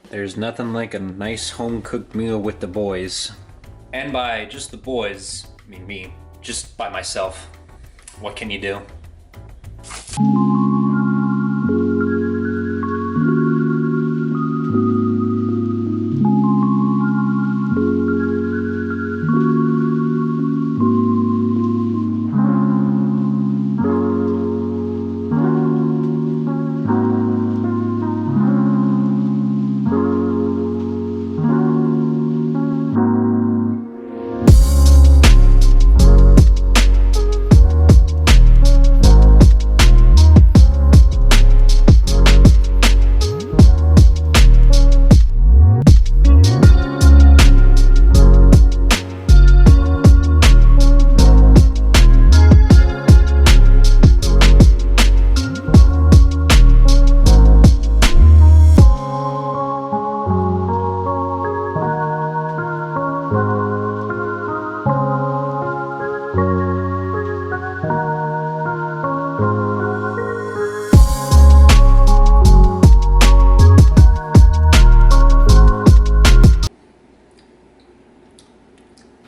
There's nothing like a nice home-cooked meal with the boys. And by just the boys, I mean me, just by myself. What can you do?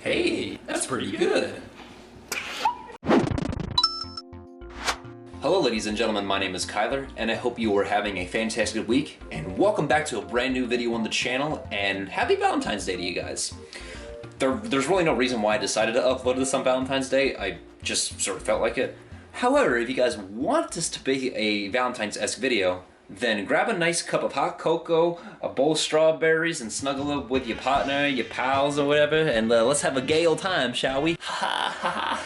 Hey, that's pretty good. Hello ladies and gentlemen, my name is Kyler, and I hope you are having a fantastic week, and welcome back to a brand new video on the channel, and happy Valentine's Day to you guys. There's really no reason why I decided to upload this on Valentine's Day, I just sort of felt like it. However, if you guys want this to be a Valentine's-esque video, then grab a nice cup of hot cocoa, a bowl of strawberries, and snuggle up with your partner, your pals, or whatever, and let's have a gay old time, shall we? Ha ha ha.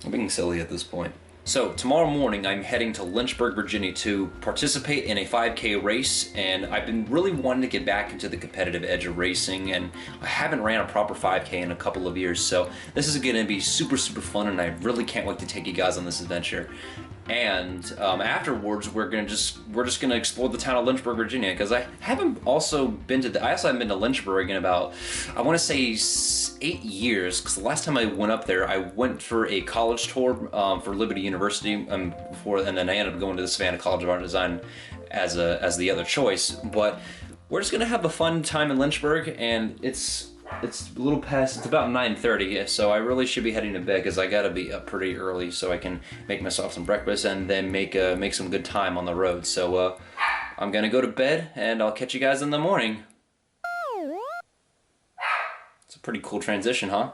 I'm being silly at this point. So, tomorrow morning I'm heading to Lynchburg, Virginia to participate in a 5K race, and I've been really wanting to get back into the competitive edge of racing, and I haven't ran a proper 5K in a couple of years, so this is going to be super fun, and I really can't wait to take you guys on this adventure. And afterwards, we're just gonna explore the town of Lynchburg, Virginia, because I haven't been to Lynchburg in about, I want to say 8 years. Because the last time I went up there, I went for a college tour for Liberty University, and then I ended up going to the Savannah College of Art and Design as the other choice. But we're just gonna have a fun time in Lynchburg, and it's a little past, it's about 9:30, so I really should be heading to bed because I gotta be up pretty early so I can make myself some breakfast and then make some good time on the road. So I'm gonna go to bed and I'll catch you guys in the morning. It's a pretty cool transition, huh?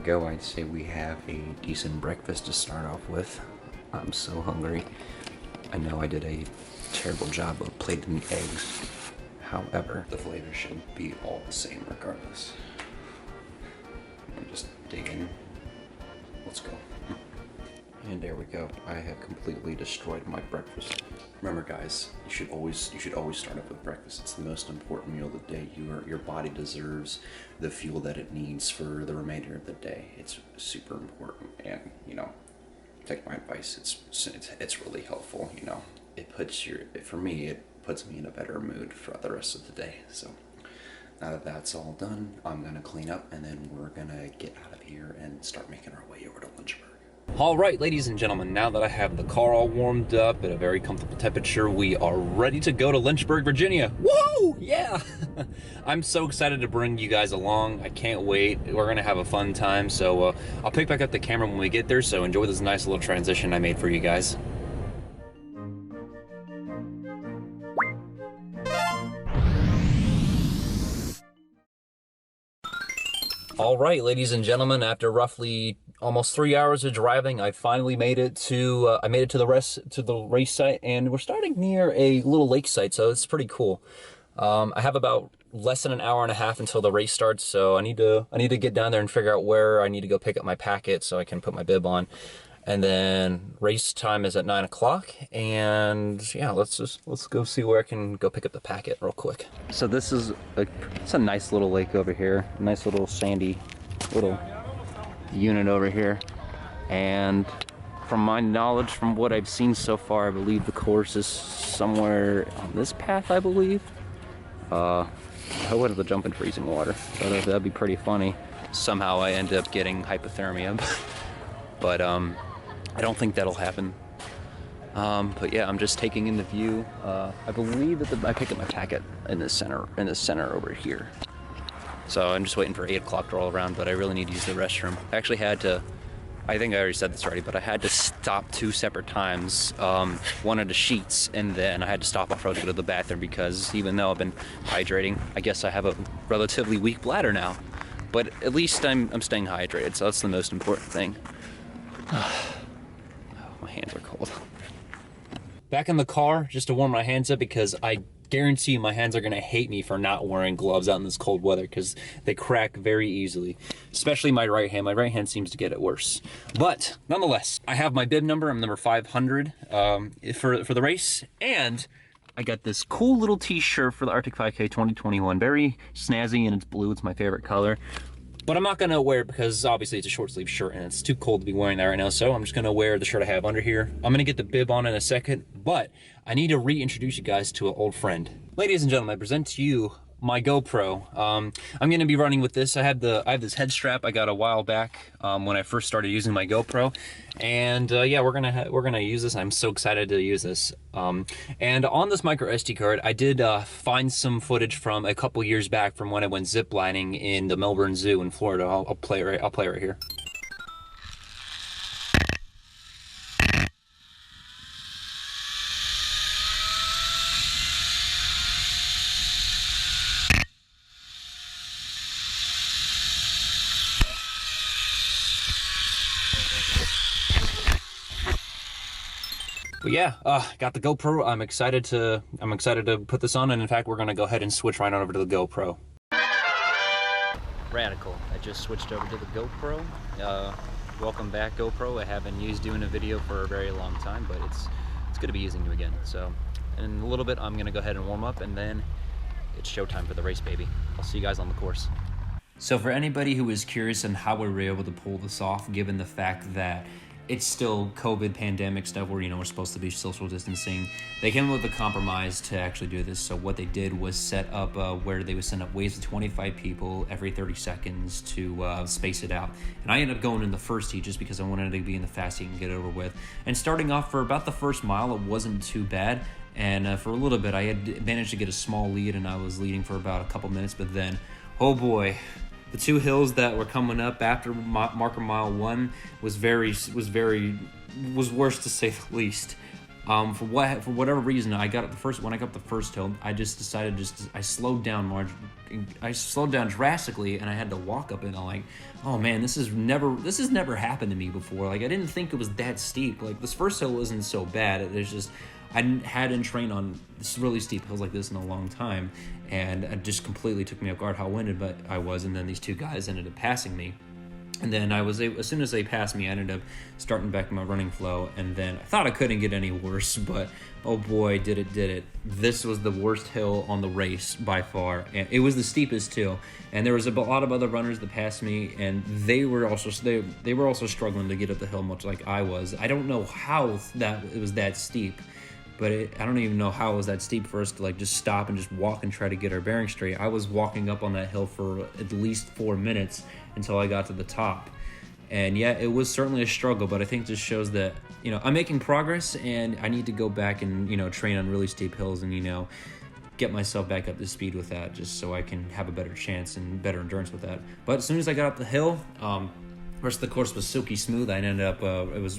Go, I'd say we have a decent breakfast to start off with. I'm so hungry. I know I did a terrible job of plating eggs. However, the flavor should be all the same regardless. I'm just digging. Let's go. And there we go. I have completely destroyed my breakfast. Remember guys, you should always start off with breakfast. It's the most important meal of the day. Your body deserves the fuel that it needs for the remainder of the day. It's super important, and you know, take my advice. It's really helpful. You know, it puts me in a better mood for the rest of the day. So now that that's all done, I'm gonna clean up, and then we're gonna get out of here and start making our way over to Lynchburg. Alright, ladies and gentlemen, now that I have the car all warmed up at a very comfortable temperature, we are ready to go to Lynchburg, Virginia. Woo! Yeah! I'm so excited to bring you guys along. I can't wait. We're going to have a fun time, so I'll pick back up the camera when we get there, so enjoy this nice little transition I made for you guys. All right, ladies and gentlemen, after roughly almost 3 hours of driving, I finally made it to the race site, and we're starting near a little lake site, so it's pretty cool. I have about less than an hour and a half until the race starts, so I need to get down there and figure out where I need to go pick up my packet so I can put my bib on. And then race time is at 9 o'clock, and yeah, let's go see where I can go pick up the packet real quick. So it's a nice little lake over here, nice little sandy little unit over here. And from my knowledge, from what I've seen so far, I believe the course is somewhere on this path, I believe. I hope to jump in freezing water, so that'd be pretty funny. Somehow I end up getting hypothermia, but I don't think that'll happen. But yeah, I'm just taking in the view. I believe that I picked up my packet in the center over here. So I'm just waiting for 8 o'clock to roll around, but I really need to use the restroom. I actually had to, I think I already said this already, but I had to stop 2 separate times. One of the sheets, and then I had to stop off road to go to the bathroom because even though I've been hydrating, I guess I have a relatively weak bladder now. But at least I'm staying hydrated, so that's the most important thing. My hands are cold. Back in the car just to warm my hands up, because I guarantee you my hands are gonna hate me for not wearing gloves out in this cold weather, because they crack very easily, especially my right hand. My right hand seems to get it worse. But nonetheless, I have my bib number. I'm number 500 for the race, and I got this cool little t-shirt for the Arctic 5K 2021. Very snazzy, and it's blue. It's my favorite color. But I'm not gonna wear it because obviously it's a short sleeve shirt and it's too cold to be wearing that right now. So I'm just gonna wear the shirt I have under here. I'm gonna get the bib on in a second, but I need to reintroduce you guys to an old friend. Ladies and gentlemen, I present to you my GoPro. I'm gonna be running with this. I have this head strap I got a while back when I first started using my GoPro, and yeah, we're gonna use this. I'm so excited to use this. And on this micro SD card, I did find some footage from a couple years back from when I went ziplining in the Melbourne Zoo in Florida. I'll play it right here. But yeah, got the GoPro. I'm excited to put this on, and in fact, we're gonna go ahead and switch right on over to the GoPro. Radical. I just switched over to the GoPro. Welcome back, GoPro. I haven't used doing a video for a very long time, but it's good to be using you again. So, in a little bit, I'm gonna go ahead and warm up, and then it's showtime for the race, baby. I'll see you guys on the course. So for anybody who is curious on how we were able to pull this off, given the fact that it's still COVID pandemic stuff where, we're supposed to be social distancing, they came up with a compromise to actually do this. So what they did was set up where they would send up waves of 25 people every 30 seconds to space it out. And I ended up going in the first heat just because I wanted to be in the fast heat and get it over with. And starting off for about the first mile, it wasn't too bad. And for a little bit, I had managed to get a small lead, and I was leading for about a couple minutes. But then, oh boy, the 2 hills that were coming up after marker mile 1 was worse to say the least. For whatever reason, when I got up the first hill, I just decided I slowed down drastically, and I had to walk up it. I'm like, oh man, this has never happened to me before. Like, I didn't think it was that steep. Like, this first hill isn't so bad. It's just I hadn't trained on really steep hills like this in a long time, and it just completely took me off guard how winded I was. And then these 2 guys ended up passing me, and then as soon as they passed me, I ended up starting back my running flow. And then I thought I couldn't get any worse, but oh boy, did it. This was the worst hill on the race by far, and it was the steepest too. And there was a lot of other runners that passed me, and they were also struggling to get up the hill, much like I was. I don't know how it was that steep. But I don't even know how it was that steep for us to just stop and just walk and try to get our bearings straight. I was walking up on that hill for at least 4 minutes until I got to the top. And yeah, it was certainly a struggle, but I think this shows that, I'm making progress, and I need to go back and, train on really steep hills and, get myself back up to speed with that, just so I can have a better chance and better endurance with that. But as soon as I got up the hill, the rest of the course was silky smooth. I ended up it was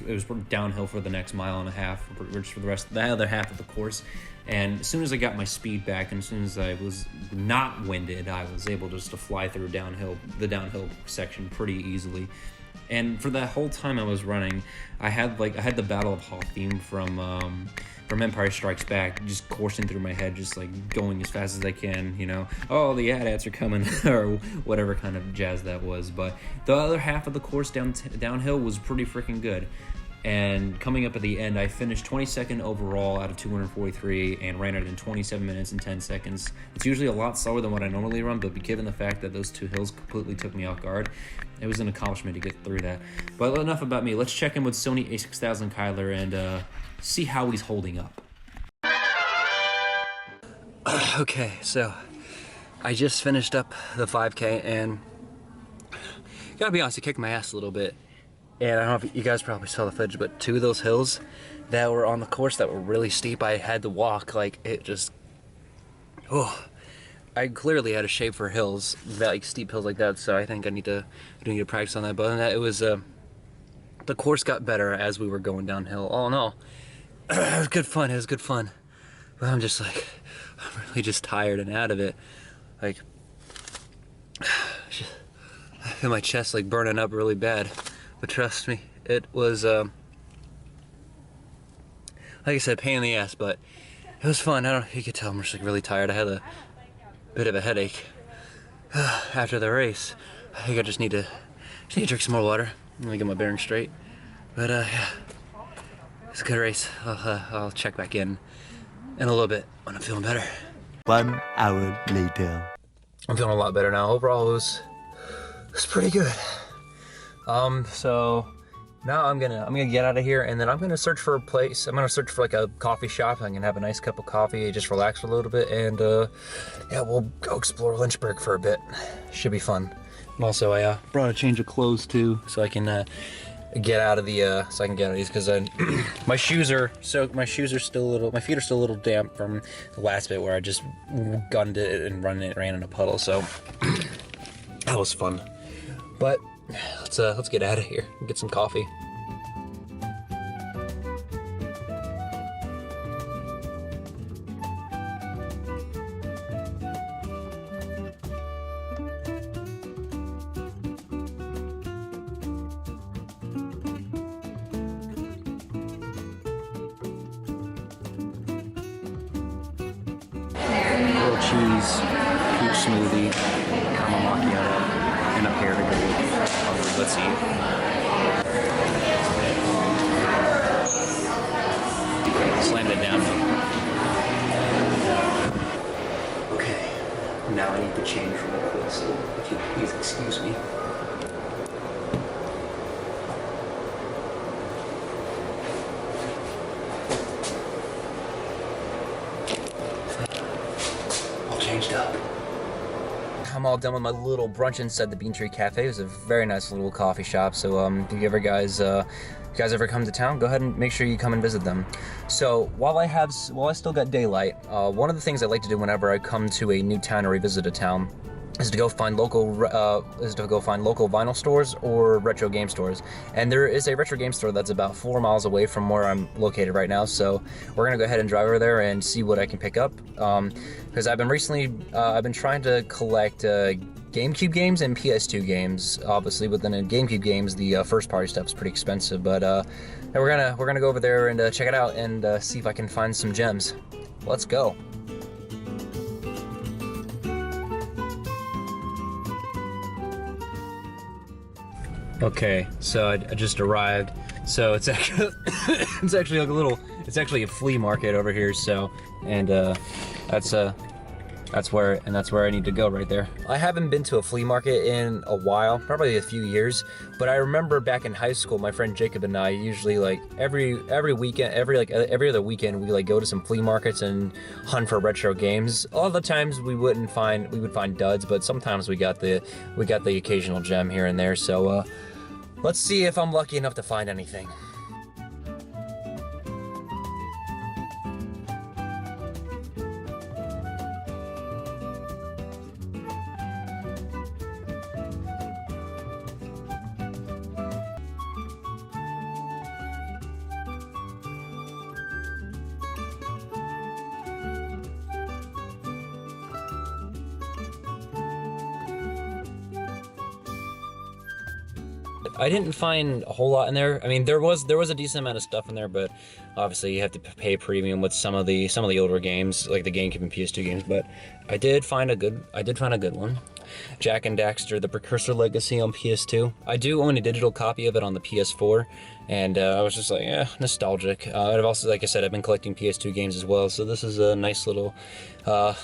downhill for the next mile and a half, which for the other half of the course. And as soon as I got my speed back, and as soon as I was not winded, I was able just to fly through the downhill section pretty easily. And for that whole time I was running, I had the Battle of Hoth theme from Empire Strikes Back just coursing through my head, just going as fast as I can, oh, the AT-ATs are coming, or whatever kind of jazz that was. But the other half of the course downhill was pretty freaking good. And coming up at the end, I finished 22nd overall out of 243 and ran it in 27 minutes and 10 seconds. It's usually a lot slower than what I normally run, but given the fact that those two hills completely took me off guard, it was an accomplishment to get through that. But enough about me. Let's check in with Sony A6000 Kyler and see how he's holding up. Okay, so I just finished up the 5K and gotta be honest, it kicked my ass a little bit. And I don't know if you guys probably saw the footage, but two of those hills that were on the course that were really steep, I had to walk, like, it just, oh, I clearly had a shape for hills, like steep hills like that, so I think I need to practice on that. But other than that, it was, the course got better as we were going downhill. Oh no, it was good fun, But I'm just like, I'm really just tired and out of it. Like, I feel my chest like burning up really bad. But trust me, it was, like I said, pain in the ass, but it was fun. I don't know if you could tell I'm just like really tired. I had a bit of a headache after the race. I think I just need to drink some more water. Let me get my bearings straight. But yeah, it's a good race. I'll check back in a little bit when I'm feeling better. 1 hour later. I'm feeling a lot better now. Overall, it was pretty good. So now I'm gonna get out of here, and then I'm gonna search for a place. I'm gonna search for like a coffee shop. I can have a nice cup of coffee, just relax for a little bit, and yeah, we'll go explore Lynchburg for a bit. Should be fun. And also, I brought a change of clothes too, so I can get out of the these, because my feet are still a little damp from the last bit where I just gunned it and ran in a puddle. So that was fun, but. Let's get out of here and get some coffee. Grilled cheese, peach smoothie, caramel macchiato, and a pear to go. Let's see. Slammed it down. Okay, now I need to change real quick, so if you please excuse me. All changed up. I'm all done with my little brunch inside the Bean Tree Cafe. It was a very nice little coffee shop. So if you guys ever come to town, go ahead and make sure you come and visit them. So while I still got daylight, one of the things I like to do whenever I come to a new town or revisit a town is to go find local vinyl stores or retro game stores. And there is a retro game store that's about 4 miles away from where I'm located right now. So we're gonna go ahead and drive over there and see what I can pick up. Because I've been trying to collect GameCube games and PS2 games, obviously. But then in GameCube games, the first party stuff is pretty expensive. But we're gonna go over there and check it out and see if I can find some gems. Let's go. Okay, so I just arrived. So it's actually like it's actually a flea market over here. So, and that's where I need to go right there. I haven't been to a flea market in a while, probably a few years. But I remember back in high school, my friend Jacob and I usually like every weekend, every other weekend, we like go to some flea markets and hunt for retro games. A lot of the times we would find duds, but sometimes we got the occasional gem here and there. So let's see if I'm lucky enough to find anything. I didn't find a whole lot in there. I mean, there was a decent amount of stuff in there, but obviously you have to pay a premium with some of the older games, like the GameCube and PS2 games. But I did find a good one. Jak and Daxter: The Precursor Legacy on PS2. I do own a digital copy of it on the PS4, and I was just like, yeah, nostalgic. I've also, like I said, I've been collecting PS2 games as well, so this is a nice little add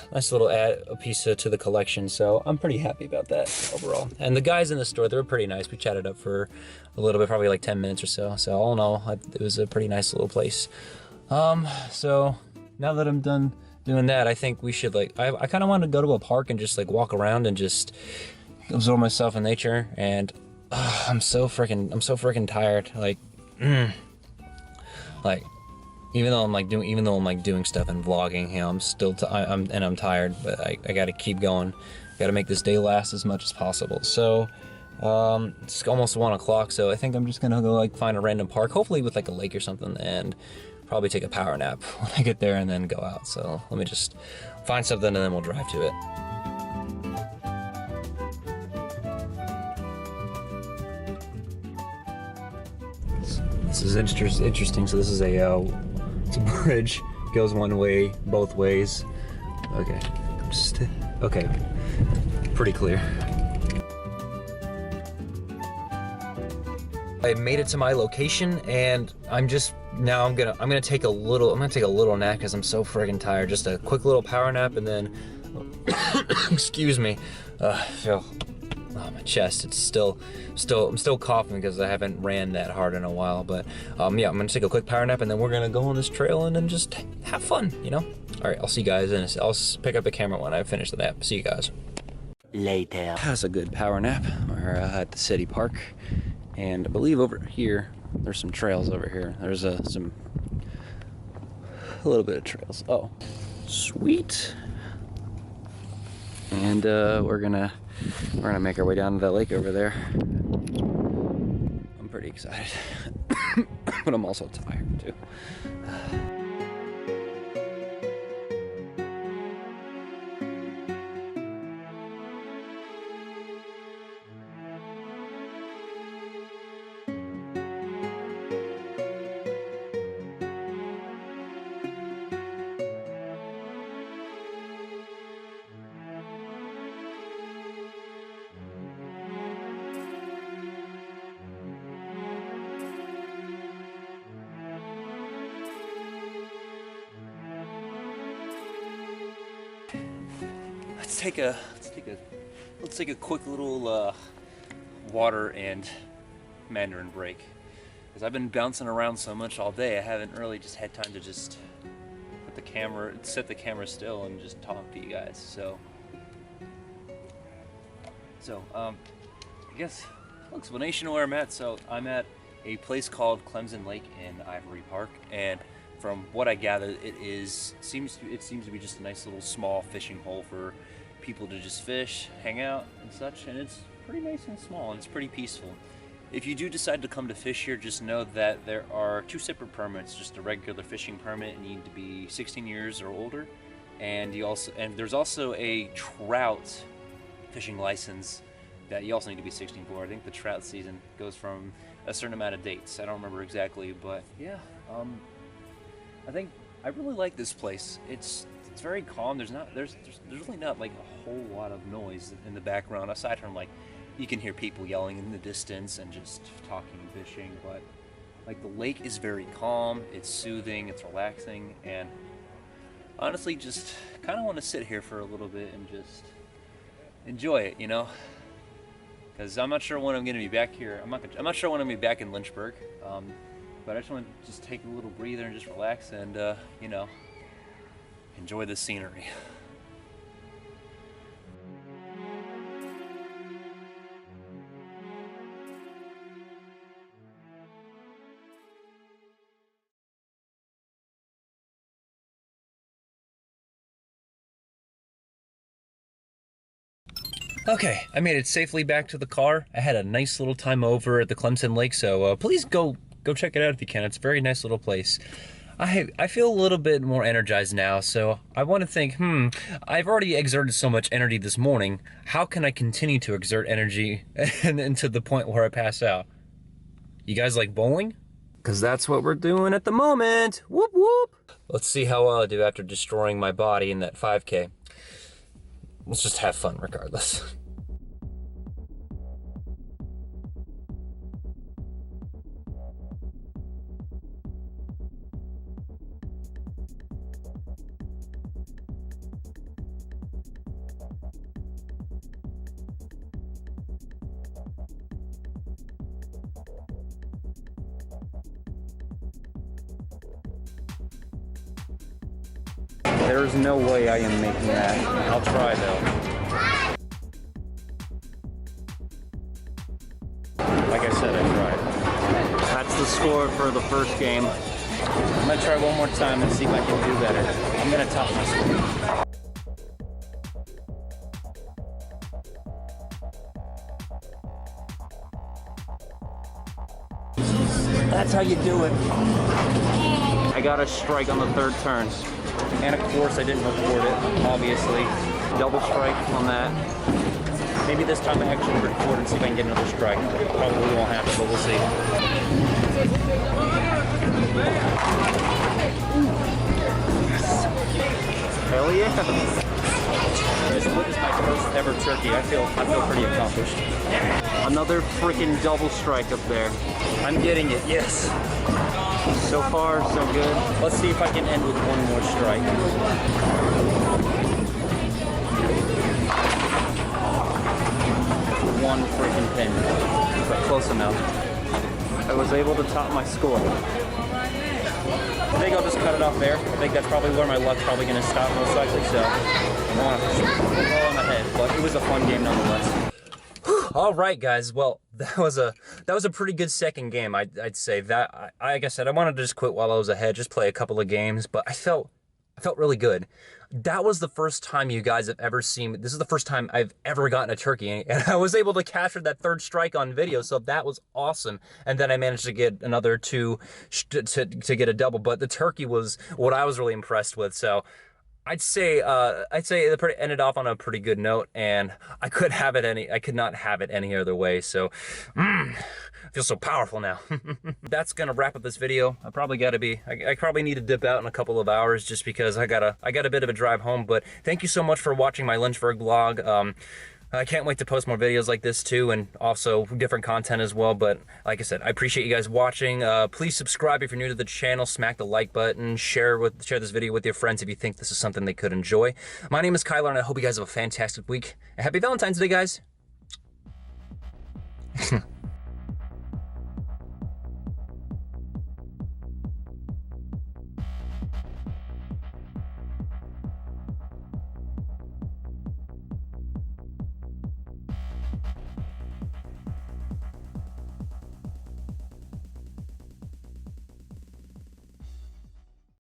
a piece to the collection. So I'm pretty happy about that overall. And the guys in the store, they were pretty nice. We chatted up for a little bit, probably like 10 minutes or so. So all in all, it was a pretty nice little place. So now that I'm done doing that, I think we should like, I kind of want to go to a park and just like walk around and just absorb myself in nature. And I'm so freaking tired. Like even though I'm like doing stuff and vlogging, you know, I'm still I'm tired, but I gotta keep going. Gotta make this day last as much as possible. So it's almost 1 o'clock, so I think I'm just gonna go like find a random park, hopefully with like a lake or something, and probably take a power nap when I get there and then go out. So let me just find something and then we'll drive to it. This is interesting. So this is it's a bridge, goes one way, both ways. Okay, okay, pretty clear. I made it to my location, and I'm gonna take a little nap because I'm so friggin' tired. Just a quick little power nap, and then excuse me, my chest, I'm still coughing because I haven't ran that hard in a while. But yeah, I'm gonna take a quick power nap, and then we're gonna go on this trail and then just have fun, you know. All right, I'll see you guys, and I'll pick up the camera when I finish the nap. See you guys later. That's a good power nap. We're at the city park, and I believe over here there's some trails over here. There's a little bit of trails. Oh, sweet. And we're gonna make our way down to that lake over there. I'm pretty excited, but I'm also tired too. Let's take a quick little water and Mandarin break, because I've been bouncing around so much all day. I haven't really just had time to just set the camera still and just talk to you guys. So I guess explanation of where I'm at. So I'm at a place called Clemson Lake in Ivory Park, and from what I gather, it seems to be just a nice little small fishing hole for people to just fish, hang out, and such. And it's pretty nice and small, and it's pretty peaceful. If you do decide to come to fish here, just know that there are 2 separate permits: just a regular fishing permit, and you need to be 16 years or older, and there's also a trout fishing license that you also need to be 16 for. I think the trout season goes from a certain amount of dates. I don't remember exactly, but yeah, I think I really like this place. It's very calm. There's really not like a whole lot of noise in the background, aside from like you can hear people yelling in the distance and just talking and fishing. But like the lake is very calm. It's soothing. It's relaxing, and honestly, just kind of want to sit here for a little bit and just enjoy it, you know. Because I'm not sure when I'm going to be back here. I'm not sure when I'm going to be back in Lynchburg. But I just want to just take a little breather and just relax and, you know, enjoy the scenery. Okay, I made it safely back to the car. I had a nice little time over at the Clemson Lake, so please go check it out if you can. It's a very nice little place. I feel a little bit more energized now, so I want to think, I've already exerted so much energy this morning. How can I continue to exert energy and to the point where I pass out? You guys like bowling? Because that's what we're doing at the moment. Whoop, whoop. Let's see how well I do after destroying my body in that 5K. Let's just have fun regardless. There's no way I am making that. I'll try though. Like I said, I tried. That's the score for the first game. I'm gonna try one more time and see if I can do better. I'm gonna top my score. That's how you do it. I got a strike on the third turn. And of course I didn't record it, obviously. Double strike on that. Maybe this time I actually record and see if I can get another strike. Probably won't happen, but we'll see. Hell yeah! This is my first ever turkey. I feel pretty accomplished. Another freaking double strike up there. I'm getting it, yes. So far, so good. Let's see if I can end with one more strike. One freaking pin, but close enough. I was able to top my score. I think I'll just cut it off there. I think that's probably where my luck's probably going to stop most likely, so I don't want to roll on the head, but it was a fun game nonetheless. All right, guys. Well, that was a pretty good second game. I'd say that. Like I said, I wanted to just quit while I was ahead, just play a couple of games, but I felt really good. That was the first time you guys have ever seen. This is the first time I've ever gotten a turkey, and I was able to capture that third strike on video, so that was awesome. And then I managed to get another two to get a double. But the turkey was what I was really impressed with. So I'd say it ended off on a pretty good note, and I could not have it any other way. So, I feel so powerful now. That's gonna wrap up this video. I probably need to dip out in a couple of hours just because I got a bit of a drive home. But thank you so much for watching my Lynchburg vlog. I can't wait to post more videos like this too, and also different content as well. But like I said, I appreciate you guys watching. Please subscribe if you're new to the channel, smack the like button, share this video with your friends if you think this is something they could enjoy. My name is Kyler, and I hope you guys have a fantastic week. And happy Valentine's Day, guys.